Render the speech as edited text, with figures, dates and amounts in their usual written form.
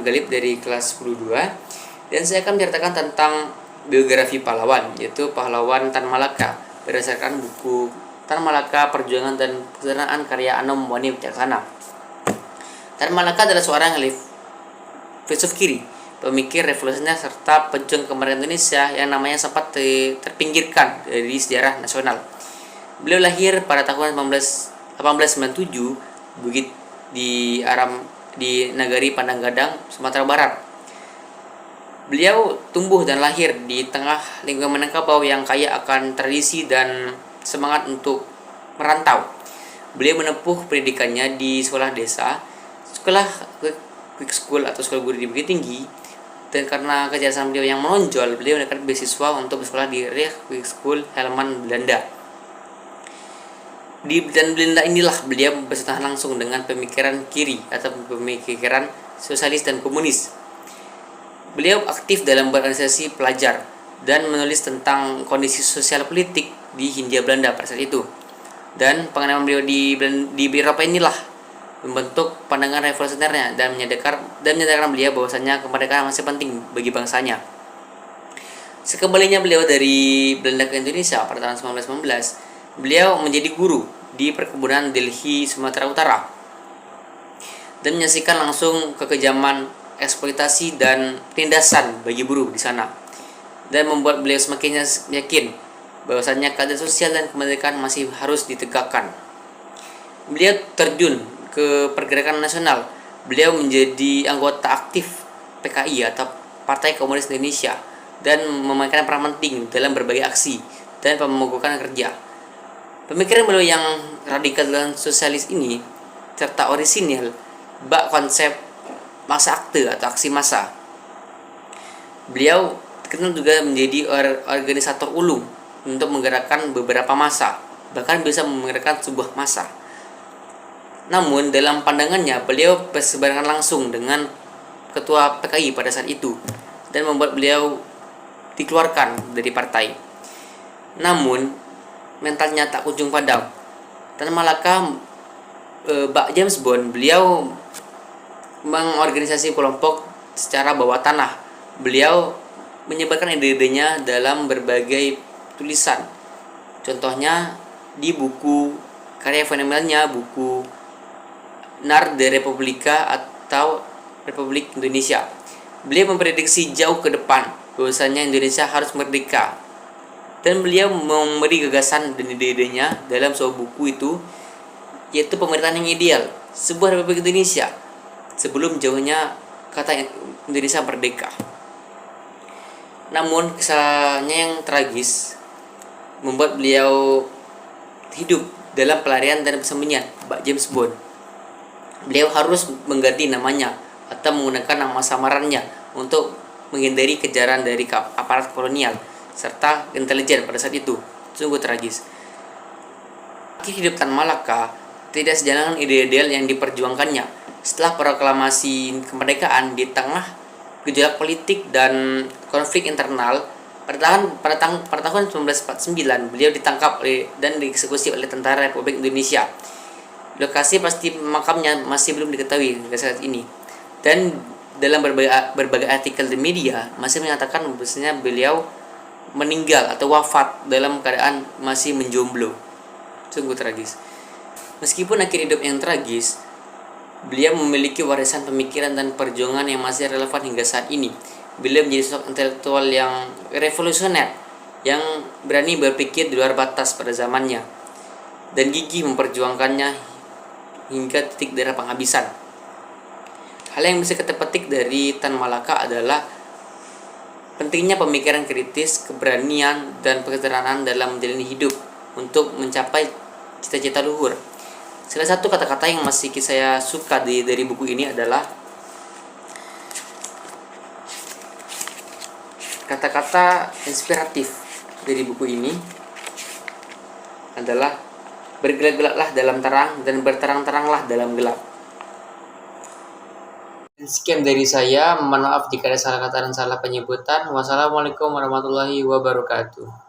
Galip dari kelas 10-2, dan saya akan menceritakan tentang biografi pahlawan, yaitu pahlawan Tan Malaka berdasarkan buku Tan Malaka Perjuangan dan Kesederhanaan karya Anom Wani Wicaksana. Tan Malaka adalah seorang filsuf kiri, pemikir revolusioner serta pejuang kemerdekaan Indonesia yang namanya sempat terpinggirkan dari sejarah nasional. Beliau lahir pada tahun 1897 Bukit di Nagari Pandang Gadang, Sumatera Barat. Beliau tumbuh dan lahir di tengah lingkungan Minangkabau yang kaya akan tradisi dan semangat untuk merantau. Beliau menempuh pendidikannya di sekolah desa, sekolah quick school atau sekolah guru di Bukit Tinggi, dan karena kecerdasan beliau yang menonjol, beliau mendapat beasiswa untuk bersekolah di Reich Quick School Helmand, Belanda. Di Belanda inilah beliau bersentuhan langsung dengan pemikiran kiri atau pemikiran sosialis dan komunis. Beliau aktif dalam berorganisasi pelajar dan menulis tentang kondisi sosial politik di Hindia Belanda pada saat itu. Dan pengalaman beliau di Eropa inilah membentuk pandangan revolusionernya dan menyatakan beliau bahwasanya kemerdekaan masih penting bagi bangsanya. Sekembalinya beliau dari Belanda ke Indonesia pada tahun 1919, beliau menjadi guru di perkebunan Delhi, Sumatera Utara, dan menyaksikan langsung kekejaman eksploitasi dan penindasan bagi buruh di sana, dan membuat beliau semakin yakin bahwasanya keadilan sosial dan kemerdekaan masih harus ditegakkan. Beliau terjun ke pergerakan nasional. Beliau menjadi anggota aktif PKI atau Partai Komunis Indonesia dan memainkan peran penting dalam berbagai aksi dan pemogokan kerja. Pemikiran beliau yang radikal dan sosialis ini serta orisinil bak konsep masa akte atau aksi massa. Beliau dikenal juga menjadi organisator ulung untuk menggerakkan beberapa massa, bahkan bisa menggerakkan sebuah massa. Namun dalam pandangannya beliau berseberangan langsung dengan ketua PKI pada saat itu dan membuat beliau dikeluarkan dari partai. Namun mentalnya tak kunjung padam. Tan Malaka Bak James Bond, beliau mengorganisasi kelompok secara bawah tanah. Beliau menyebarkan ide-idenya dalam berbagai tulisan. Contohnya di buku karya fenomenalnya, buku Nar de Republika atau Republik Indonesia. Beliau memprediksi jauh ke depan bahwasanya Indonesia harus merdeka, dan beliau memberi gagasan dan ide-idenya dalam sebuah buku itu, yaitu pemerintahan yang ideal, sebuah Republik Indonesia sebelum jauhnya kata Indonesia merdeka. Namun kesalahannya yang tragis membuat beliau hidup dalam pelarian dan persembunyian Mbak James Bond. Beliau harus mengganti namanya atau menggunakan nama samarannya untuk menghindari kejaran dari aparat kolonial serta intelijen pada saat itu. Sungguh tragis. Akhir hidup Tan Malaka tidak sejalan dengan ide ideal yang diperjuangkannya. Setelah proklamasi kemerdekaan di tengah gejolak politik dan konflik internal, pada tahun 1949 beliau ditangkap dan dieksekusi oleh tentara Republik Indonesia. Lokasi pasti makamnya masih belum diketahui hingga saat ini. Dan dalam berbagai artikel di media masih menyatakan bahwasanya beliau meninggal atau wafat dalam keadaan masih menjomblo. Sungguh tragis. Meskipun akhir hidup yang tragis, beliau memiliki warisan pemikiran dan perjuangan yang masih relevan hingga saat ini. Beliau menjadi sosok intelektual yang revolusioner, yang berani berpikir di luar batas pada zamannya, dan gigih memperjuangkannya hingga titik darah penghabisan. Hal yang bisa kita petik dari Tan Malaka adalah pentingnya pemikiran kritis, keberanian, dan kesederhanaan dalam menjalani hidup untuk mencapai cita-cita luhur. Salah satu kata-kata yang masih saya suka dari buku ini adalah kata-kata inspiratif dari buku ini adalah bergelap-gelaplah dalam terang dan berterang-teranglah dalam gelap. Sekian dari saya, mohon maaf jika ada salah kata dan salah penyebutan. Wassalamualaikum warahmatullahi wabarakatuh.